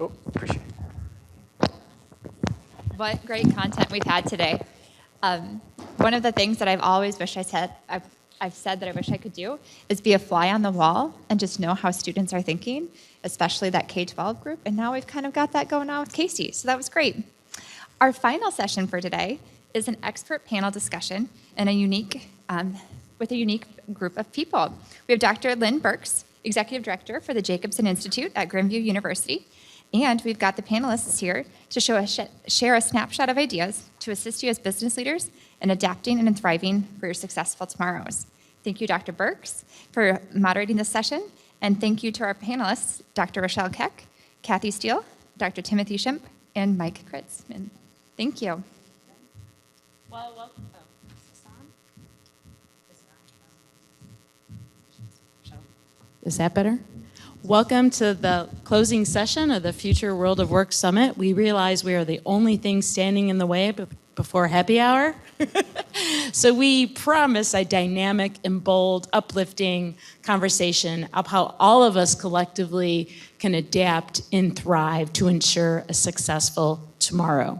Oh, appreciate it. What great content we've had today. One of the things that I've always wished I've said that I wish I could do is be a fly on the wall and just know how students are thinking, especially that K-12 group. And now we've kind of got that going on with Casey, so that was great. Our final session for today is an expert panel discussion and with a unique group of people. We have Dr. Lynn Burks, Executive Director for the Jacobson Institute at Grandview University. And we've got the panelists here to share a snapshot of ideas to assist you as business leaders in adapting and thriving for your successful tomorrows. Thank you, Dr. Burks, for moderating this session. And thank you to our panelists, Dr. Rochelle Keck, Kathy Steele, Dr. Timothy Shimp, and Mike Kritzman. Thank you. Well, welcome. Is that better? Welcome to the closing session of the Future World of Work Summit. We realize we are the only thing standing in the way before happy hour. So we promise a dynamic and bold, uplifting conversation of how all of us collectively can adapt and thrive to ensure a successful tomorrow.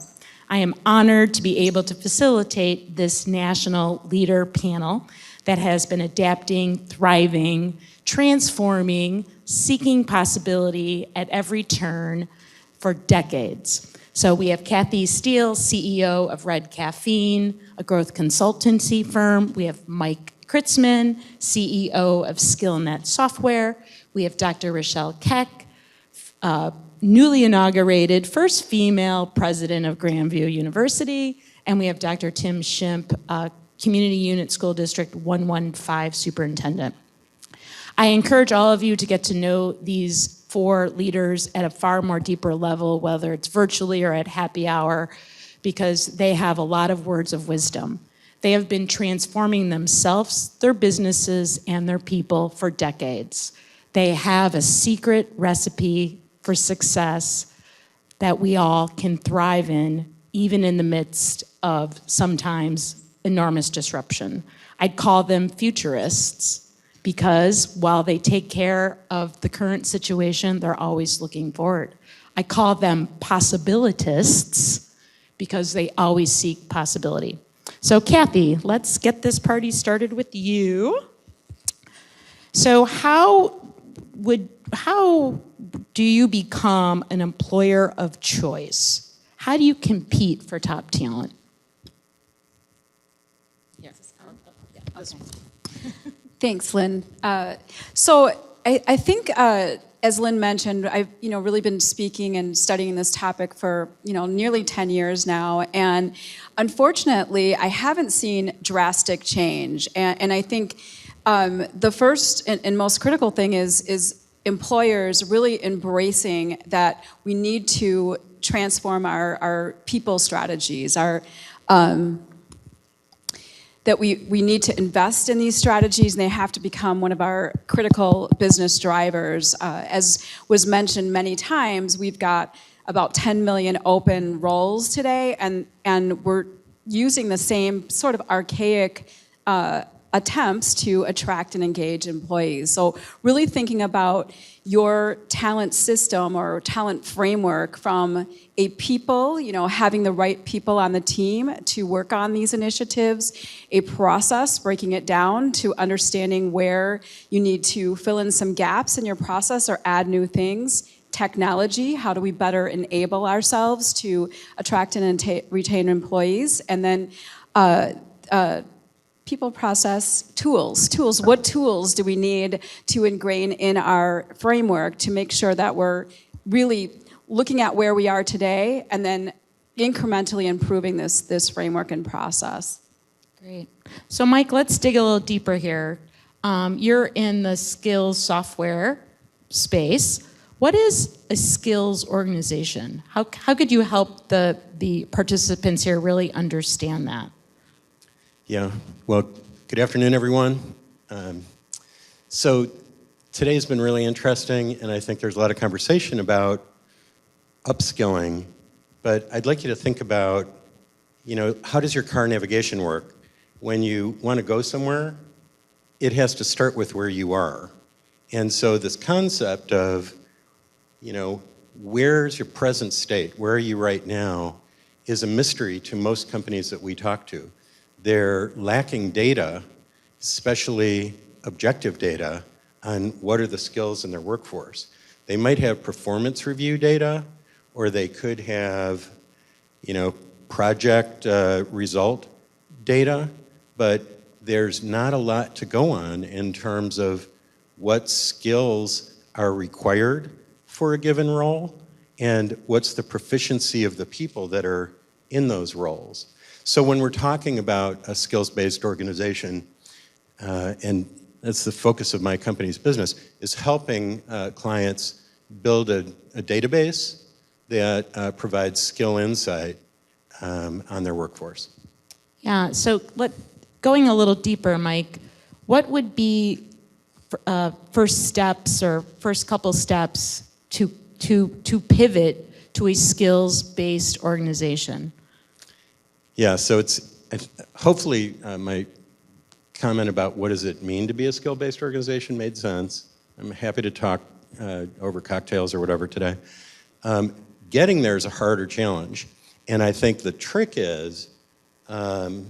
I am honored to be able to facilitate this national leader panel that has been adapting, thriving, transforming, seeking possibility at every turn for decades. So we have Kathy Steele, CEO of Red Caffeine, a growth consultancy firm. We have Mike Kritzman, CEO of SkillNet Software. We have Dr. Rochelle Keck, newly inaugurated first female president of Grandview University. And we have Dr. Tim Shimp, Community Unit School District 115 Superintendent. I encourage all of you to get to know these four leaders at a far more deeper level, whether it's virtually or at happy hour, because they have a lot of words of wisdom. They have been transforming themselves, their businesses, and their people for decades. They have a secret recipe for success that we all can thrive in, even in the midst of sometimes enormous disruption. I'd call them futurists, because while they take care of the current situation, they're always looking forward. I call them possibilitists because they always seek possibility. So Kathy, let's get this party started with you. So how do you become an employer of choice? How do you compete for top talent? Yes. Okay. Thanks, Lynn. So I think, as Lynn mentioned, I've really been speaking and studying this topic for nearly 10 years now, and unfortunately, I haven't seen drastic change. And I think the first and most critical thing is employers really embracing that we need to transform our people strategies, that we need to invest in these strategies, and they have to become one of our critical business drivers. As was mentioned many times, we've got about 10 million open roles today, and we're using the same sort of archaic attempts to attract and engage employees. So really thinking about your talent system or talent framework from a people, having the right people on the team to work on these initiatives, a process, breaking it down to understanding where you need to fill in some gaps in your process or add new things, technology, how do we better enable ourselves to attract and retain employees, and then people, process, tools. What tools do we need to ingrain in our framework to make sure that we're really looking at where we are today and then incrementally improving this framework and process? Great. So Mike, let's dig a little deeper here. You're in the skills software space. What is a skills organization? How could you help the participants here really understand that? Yeah, well, good afternoon, everyone. So today's been really interesting, and I think there's a lot of conversation about upskilling, but I'd like you to think about, how does your car navigation work? When you want to go somewhere, it has to start with where you are. And so this concept of, where's your present state? Where are you right now? Is a mystery to most companies that we talk to. They're lacking data, especially objective data, on what are the skills in their workforce. They might have performance review data, or they could have, project result data, but there's not a lot to go on in terms of what skills are required for a given role and what's the proficiency of the people that are in those roles. So when we're talking about a skills-based organization, and that's the focus of my company's business, is helping clients build a database that provides skill insight on their workforce. Yeah, so going a little deeper, Mike, what would be first steps or first couple steps to pivot to a skills-based organization? Yeah, so it's hopefully my comment about what does it mean to be a skill-based organization made sense. I'm happy to talk over cocktails or whatever today. Getting there is a harder challenge, and I think the trick is to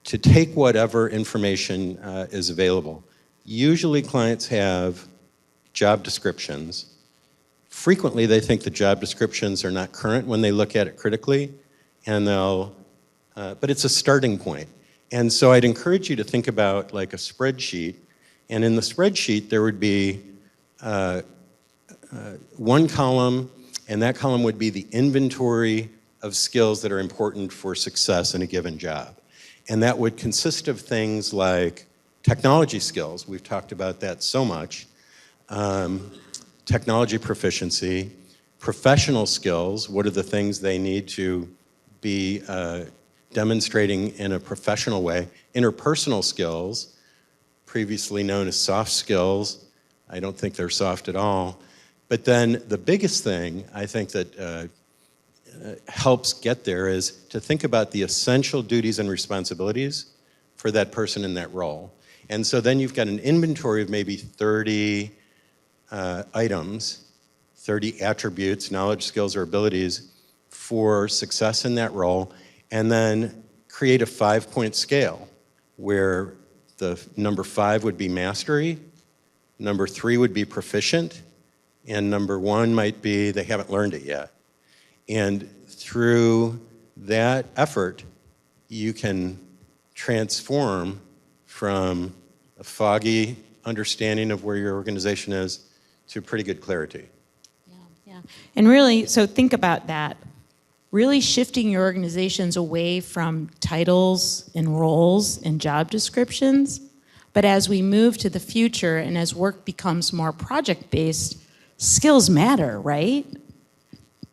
take whatever information is available. Usually clients have job descriptions. Frequently they think the job descriptions are not current when they look at it critically, and but it's a starting point. And so I'd encourage you to think about like a spreadsheet, and in the spreadsheet there would be one column, and that column would be the inventory of skills that are important for success in a given job. And that would consist of things like technology skills, we've talked about that so much, technology proficiency, professional skills, what are the things they need to be demonstrating in a professional way, interpersonal skills, previously known as soft skills, I don't think they're soft at all, but then the biggest thing I think that helps get there is to think about the essential duties and responsibilities for that person in that role. And so then you've got an inventory of maybe 30 items, 30 attributes, knowledge, skills, or abilities for success in that role, and then create a 5-point scale where the number 5 would be mastery, number 3 would be proficient, and number 1 might be they haven't learned it yet. And through that effort, you can transform from a foggy understanding of where your organization is to pretty good clarity. Yeah. And really, so think about that. Really shifting your organizations away from titles and roles and job descriptions. But as we move to the future and as work becomes more project-based, skills matter, right?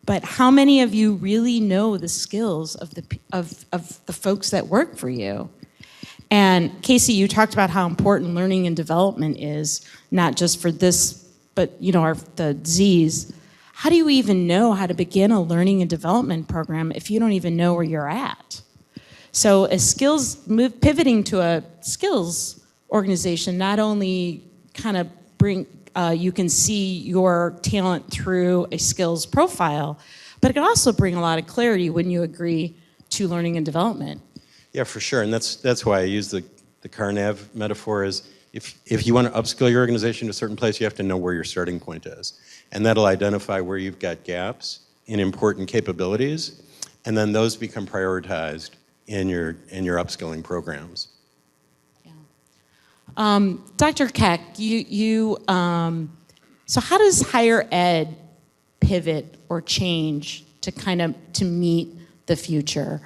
But how many of you really know the skills of the folks that work for you? And Casey, you talked about how important learning and development is, not just for this, but the Z's. How do you even know how to begin a learning and development program if you don't even know where you're at? So pivoting to a skills organization not only kind of you can see your talent through a skills profile, but it can also bring a lot of clarity when you agree to learning and development. Yeah, for sure, and that's why I use the car nav metaphor is if you want to upskill your organization to a certain place, you have to know where your starting point is. And that'll identify where you've got gaps in important capabilities, and then those become prioritized in your upskilling programs. Dr. Keck, so how does higher ed pivot or change to meet the future?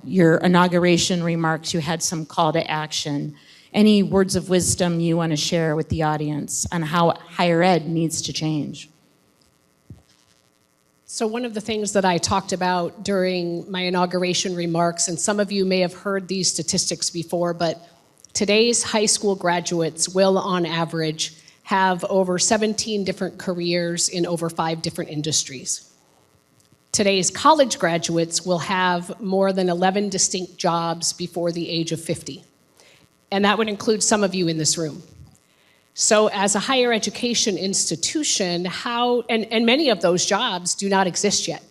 Your inauguration remarks, you had some call to action. Any words of wisdom you want to share with the audience on how higher ed needs to change? So one of the things that I talked about during my inauguration remarks, and some of you may have heard these statistics before, but today's high school graduates will, on average, have over 17 different careers in over 5 different industries. Today's college graduates will have more than 11 distinct jobs before the age of 50. And that would include some of you in this room. So as a higher education institution, and many of those jobs do not exist yet.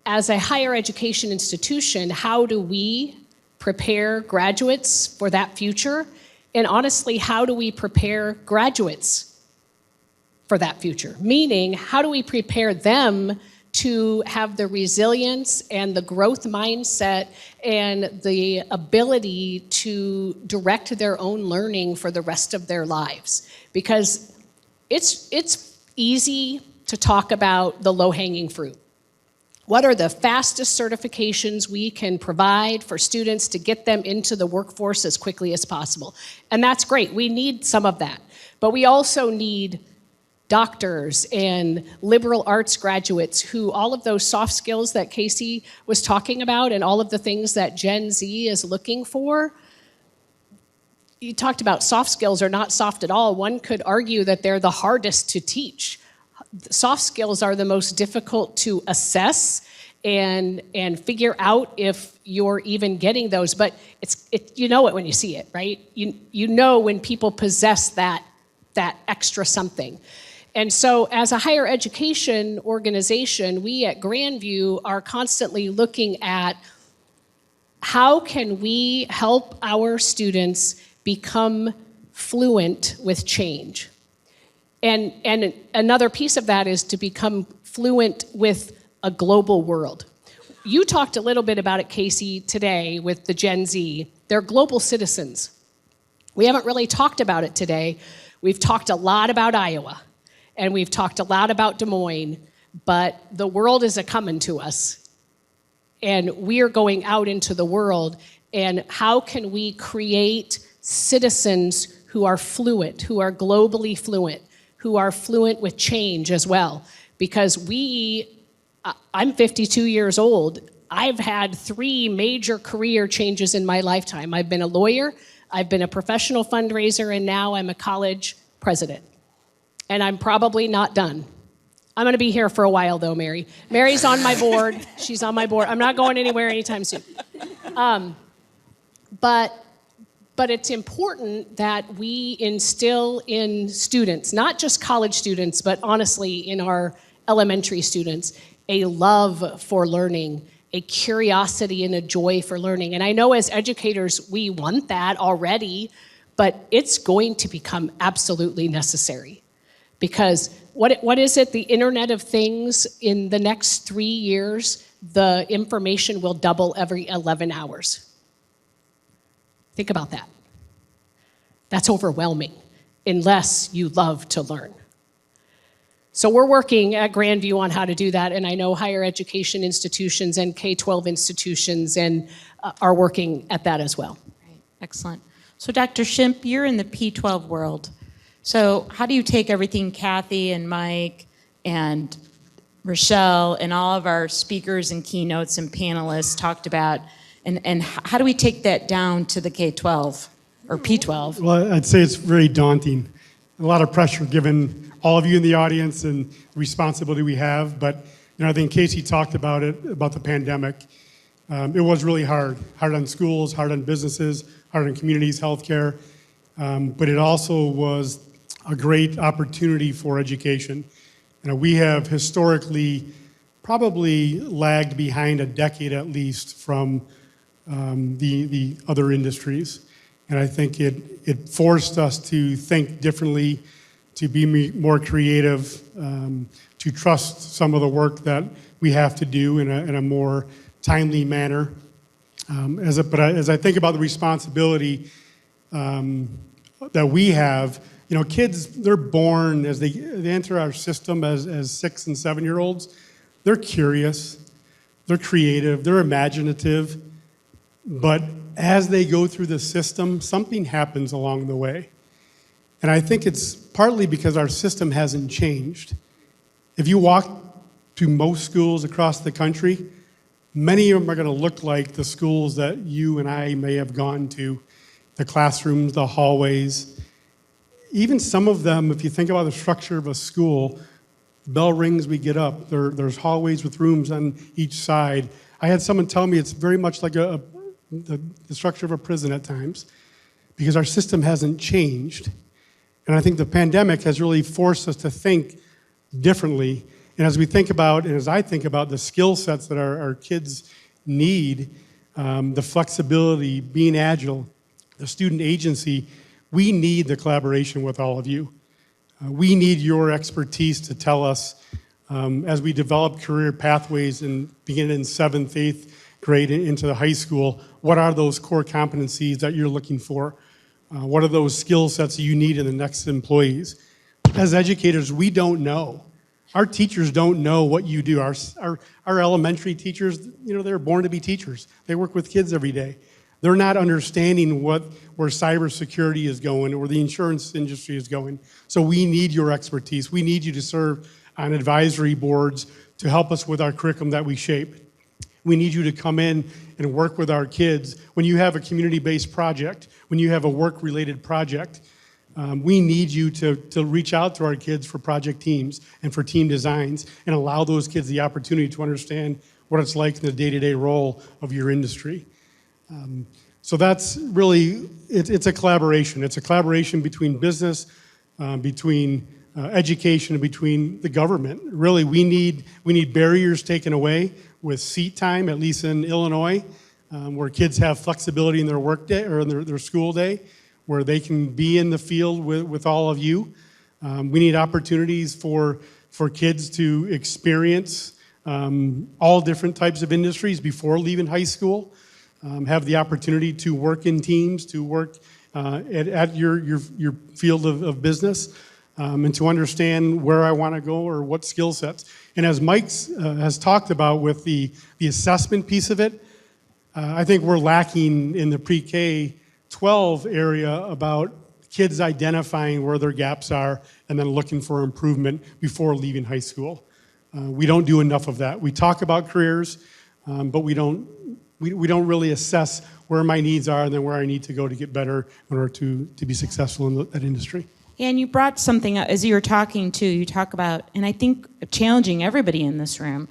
As a higher education institution, how do we prepare graduates for that future? And honestly, how do we prepare graduates for that future? Meaning, how do we prepare them to have the resilience and the growth mindset and the ability to direct their own learning for the rest of their lives? Because it's easy to talk about the low-hanging fruit. What are the fastest certifications we can provide for students to get them into the workforce as quickly as possible? And that's great. We need some of that. But we also need doctors and liberal arts graduates who all of those soft skills that Casey was talking about and all of the things that Gen Z is looking for. You talked about soft skills are not soft at all. One could argue that they're the hardest to teach. Soft skills are the most difficult to assess and figure out if you're even getting those. But you know it when you see it, right? You know when people possess that extra something. And so as a higher education organization, we at Grandview are constantly looking at how can we help our students become fluent with change. And another piece of that is to become fluent with a global world. You talked a little bit about it, Casey, today with the Gen Z. They're global citizens. We haven't really talked about it today. We've talked a lot about Iowa, and we've talked a lot about Des Moines, but the world is a-coming to us. And we are going out into the world, and how can we create citizens who are fluent, who are globally fluent, who are fluent with change as well? Because I'm 52 years old. I've had 3 major career changes in my lifetime. I've been a lawyer, I've been a professional fundraiser, and now I'm a college president. And I'm probably not done. I'm gonna be here for a while though, Mary. Mary's on my board, she's on my board. I'm not going anywhere anytime soon. But it's important that we instill in students, not just college students, but honestly in our elementary students, a love for learning, a curiosity and a joy for learning. And I know as educators, we want that already, but it's going to become absolutely necessary. Because what is it? The Internet of Things, in the next 3 years, the information will double every 11 hours. Think about that. That's overwhelming, unless you love to learn. So we're working at Grandview on how to do that, and I know higher education institutions and K-12 institutions are working at that as well. Right. Excellent. So Dr. Shimp, you're in the P-12 world. So how do you take everything Kathy and Mike and Rochelle and all of our speakers and keynotes and panelists talked about, and how do we take that down to the K-12 or P-12? Well, I'd say it's very daunting. A lot of pressure given all of you in the audience and the responsibility we have. But I think Casey talked about it, about the pandemic. It was really hard on schools, hard on businesses, hard on communities, healthcare. But it also was a great opportunity for education. We have historically probably lagged behind a decade at least from the other industries. And I think it forced us to think differently, to be more creative, to trust some of the work that we have to do in a more timely manner. But as I think about the responsibility that we have, kids, they're born, as they enter our system as 6 and 7-year-olds, they're curious, they're creative, they're imaginative, but as they go through the system, something happens along the way. And I think it's partly because our system hasn't changed. If you walk to most schools across the country, many of them are going to look like the schools that you and I may have gone to, the classrooms, the hallways. Even some of them, if you think about the structure of a school, bell rings, we get up. There's hallways with rooms on each side. I had someone tell me it's very much like the structure of a prison at times. because our system hasn't changed. And I think the pandemic has really forced us to think differently. And as we think about, and as I think about the skill sets that our kids need, the flexibility, being agile, the student agency, we need the collaboration with all of you. We need your expertise to tell us, as we develop career pathways and begin in 7th, 8th grade into the high school, what are those core competencies that you're looking for? What are those skill sets that you need in the next employees? As educators, we don't know. Our teachers don't know what you do. Our elementary teachers, they're born to be teachers. They work with kids every day. They're not understanding where cybersecurity is going or the insurance industry is going. So we need your expertise. We need you to serve on advisory boards to help us with our curriculum that we shape. We need you to come in and work with our kids. When you have a community-based project, when you have a work-related project, we need you to reach out to our kids for project teams and for team designs and allow those kids the opportunity to understand what it's like in the day-to-day role of your industry. So that's really, it's a collaboration. It's a collaboration between business, between education, and between the government. Really, we need barriers taken away with seat time, at least in Illinois, where kids have flexibility in their work day or in their school day, where they can be in the field with all of you. We need opportunities for kids to experience all different types of industries before leaving high school, have the opportunity to work in teams, to work at your field of business, and to understand where I want to go or what skill sets. And as Mike has talked about with the assessment piece of it, I think we're lacking in the pre-K-12 area about kids identifying where their gaps are and then looking for improvement before leaving high school. We don't do enough of that. We talk about careers, but we don't really assess where my needs are and then where I need to go to get better in order to be successful in that industry. And you brought something up as you were talking too. You talk about, and I think challenging everybody in this room,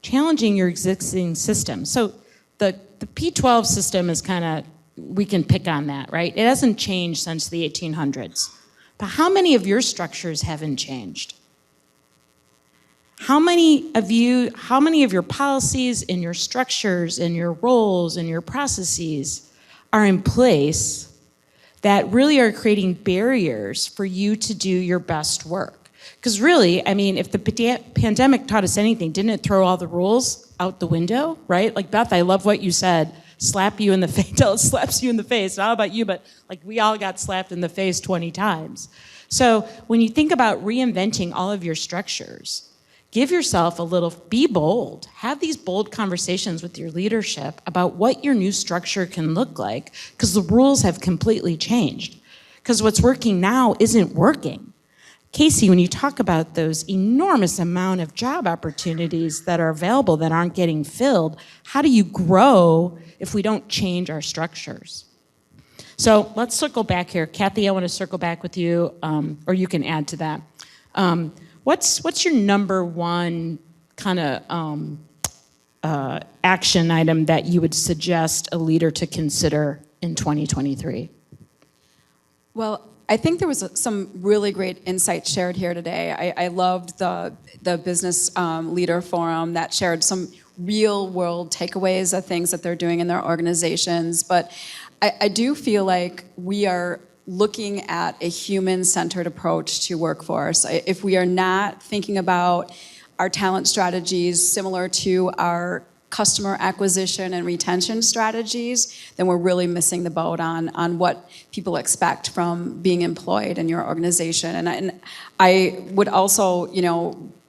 challenging your existing system. So the P12 system is kind of, we can pick on that, right? It hasn't changed since the 1800s. But how many of your structures haven't changed? How many of your policies and your structures and your roles and your processes are in place that really are creating barriers for you to do your best work? Because really, I mean, if the pandemic taught us anything, didn't it throw all the rules out the window, right? Like, Beth, I love what you said. Slap you in the face, till it slaps you in the face. Not about you, but like we all got slapped in the face 20 times. So when you think about reinventing all of your structures, give yourself a little, be bold. Have these bold conversations with your leadership about what your new structure can look like, because the rules have completely changed. Because what's working now isn't working. Casey, when you talk about those enormous amount of job opportunities that are available that aren't getting filled, how do you grow if we don't change our structures? So let's circle back here. Kathy, I want to circle back with you, or you can add to that. What's your number one kind of action item that you would suggest a leader to consider in 2023? Well, I think there was some really great insights shared here today. I loved the business leader forum that shared some real world takeaways of things that they're doing in their organizations. But I do feel like we are looking at a human-centered approach to workforce. If we are not thinking about our talent strategies similar to our customer acquisition and retention strategies, then we're really missing the boat on what people expect from being employed in your organization. And I would also,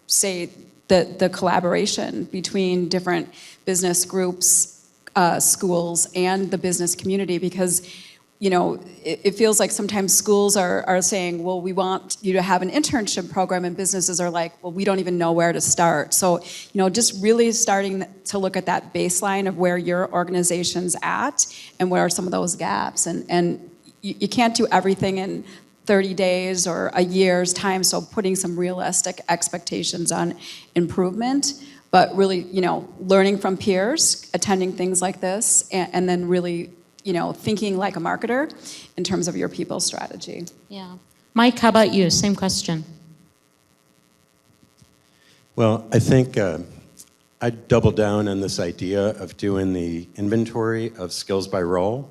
say that the collaboration between different business groups, schools, and the business community, because it feels like sometimes schools are saying, well, we want you to have an internship program, and businesses are like, well, we don't even know where to start. So, just really starting to look at that baseline of where your organization's at and where are some of those gaps. And you can't do everything in 30 days or a year's time, so putting some realistic expectations on improvement, but really, learning from peers, attending things like this, and then really thinking like a marketer in terms of your people strategy. Yeah. Mike, how about you? Same question. Well, I think I'd double down on this idea of doing the inventory of skills by role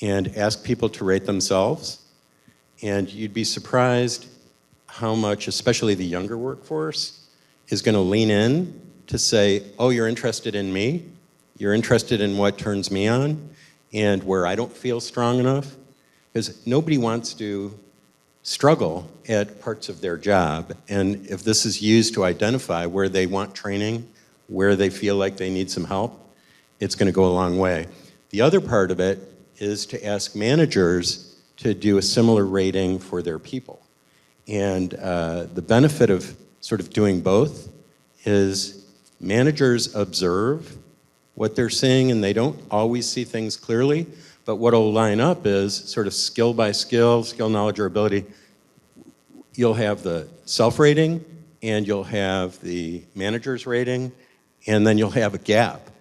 and ask people to rate themselves. And you'd be surprised how much, especially the younger workforce, is going to lean in to say, oh, you're interested in me, you're interested in what turns me on, and where I don't feel strong enough. Because nobody wants to struggle at parts of their job. And if this is used to identify where they want training, where they feel like they need some help, it's going to go a long way. The other part of it is to ask managers to do a similar rating for their people. And the benefit of sort of doing both is managers observe what they're seeing, and they don't always see things clearly, but what will line up is sort of skill by skill, knowledge, or ability. You'll have the self-rating, and you'll have the manager's rating, and then you'll have a gap.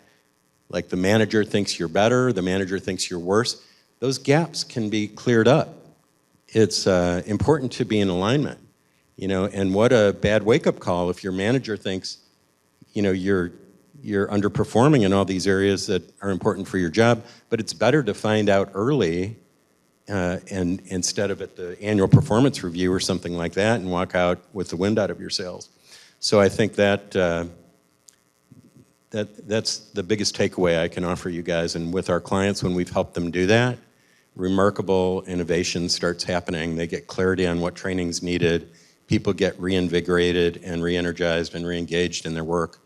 Like the manager thinks you're better, the manager thinks you're worse. Those gaps can be cleared up. It's important to be in alignment, and what a bad wake-up call if your manager thinks, you're underperforming in all these areas that are important for your job, but it's better to find out early and instead of at the annual performance review or something like that and walk out with the wind out of your sails. So I think that's the biggest takeaway I can offer you guys. And with our clients, when we've helped them do that, remarkable innovation starts happening. They get clarity on what training's needed. People get reinvigorated and re-energized and re-engaged in their work.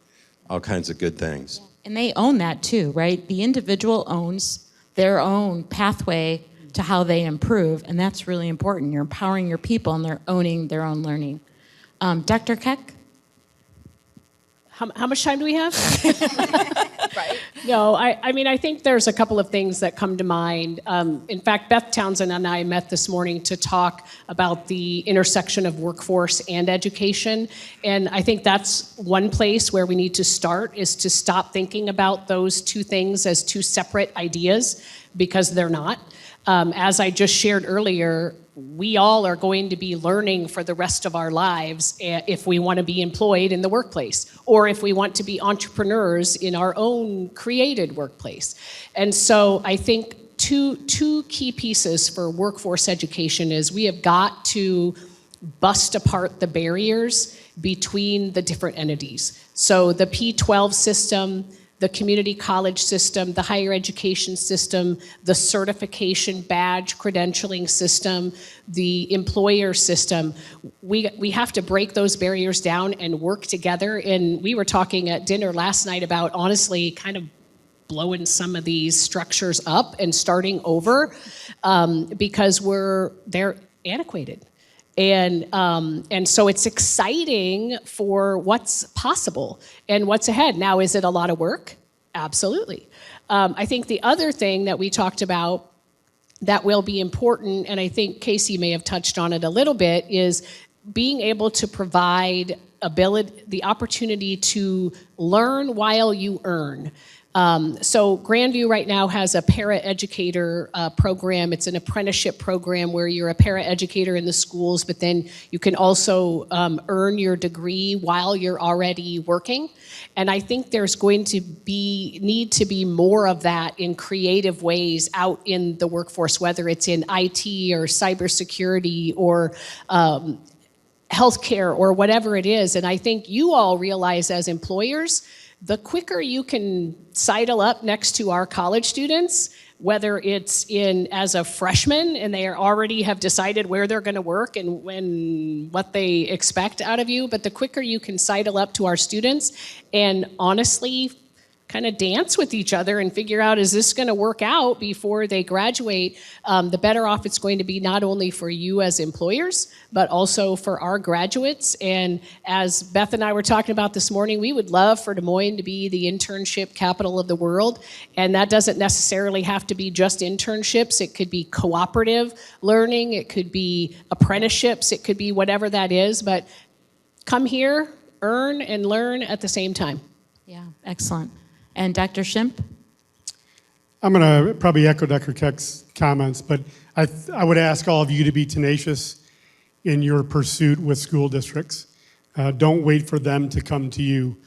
All kinds of good things. And they own that too, right? The individual owns their own pathway to how they improve, and that's really important. You're empowering your people, and they're owning their own learning. Dr. Keck? How much time do we have? Right. No, I think there's a couple of things that come to mind. In fact, Beth Townsend and I met this morning to talk about the intersection of workforce and education. And I think that's one place where we need to start, is to stop thinking about those two things as two separate ideas, because they're not. As I just shared earlier, we all are going to be learning for the rest of our lives if we want to be employed in the workplace, or if we want to be entrepreneurs in our own created workplace. And so I think two key pieces for workforce education is we have got to bust apart the barriers between the different entities. So the P12 system, the community college system, the higher education system, the certification badge credentialing system, the employer system. We have to break those barriers down and work together. And we were talking at dinner last night about, honestly, kind of blowing some of these structures up and starting over because they're antiquated. And so it's exciting for what's possible and what's ahead. Now, is it a lot of work? Absolutely. I think the other thing that we talked about that will be important, and I think Casey may have touched on it a little bit, is being able to provide the opportunity to learn while you earn. So Grandview right now has a para-educator program. It's an apprenticeship program where you're a para-educator in the schools, but then you can also earn your degree while you're already working. And I think there's going to need to be more of that in creative ways out in the workforce, whether it's in IT or cybersecurity or healthcare or whatever it is. And I think you all realize as employers, the quicker you can sidle up next to our college students, whether it's as a freshman and they already have decided where they're going to work and what they expect out of you, but the quicker you can sidle up to our students and honestly kind of dance with each other and figure out, is this going to work out before they graduate, the better off it's going to be not only for you as employers, but also for our graduates. And as Beth and I were talking about this morning, we would love for Des Moines to be the internship capital of the world. And that doesn't necessarily have to be just internships. It could be cooperative learning. It could be apprenticeships. It could be whatever that is. But come here, earn and learn at the same time. Yeah, excellent. And Dr. Shimp? I'm going to probably echo Dr. Keck's comments, but I would ask all of you to be tenacious in your pursuit with school districts. Don't wait for them to come to you.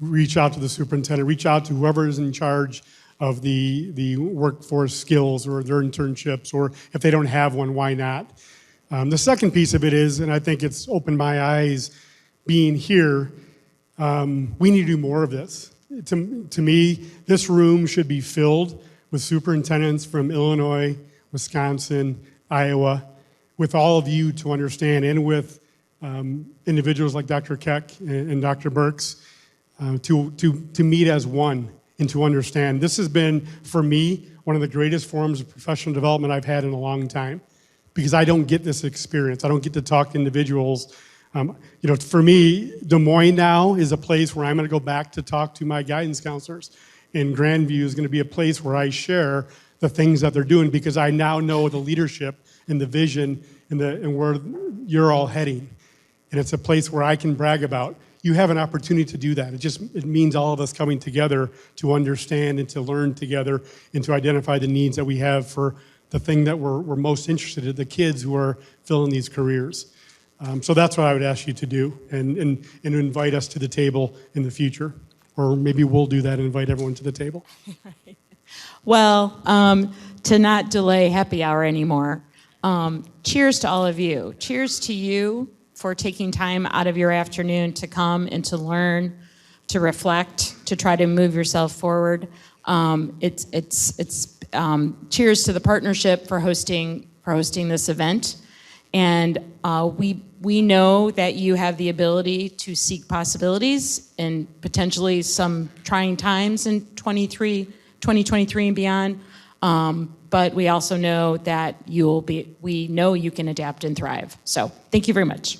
Reach out to the superintendent, reach out to whoever is in charge of the workforce skills or their internships, or if they don't have one, why not? The second piece of it is, and I think it's opened my eyes being here, we need to do more of this. To me, this room should be filled with superintendents from Illinois, Wisconsin, Iowa, with all of you to understand, and with individuals like Dr. Keck and Dr. Burks, to meet as one and to understand. This has been, for me, one of the greatest forms of professional development I've had in a long time, because I don't get this experience. I don't get to talk to individuals. For me, Des Moines now is a place where I'm going to go back to talk to my guidance counselors. And Grandview is going to be a place where I share the things that they're doing, because I now know the leadership and the vision and where you're all heading. And it's a place where I can brag about. You have an opportunity to do that. It means all of us coming together to understand and to learn together and to identify the needs that we have for the thing that we're most interested in, the kids who are filling these careers. So that's what I would ask you to do, and invite us to the table in the future. Or maybe we'll do that and invite everyone to the table. Well, to not delay happy hour anymore, cheers to all of you. Cheers to you for taking time out of your afternoon to come and to learn, to reflect, to try to move yourself forward. Cheers to the partnership for hosting this event. And we know that you have the ability to seek possibilities and potentially some trying times in 2023 and beyond. But we also know that we know you can adapt and thrive. So thank you very much.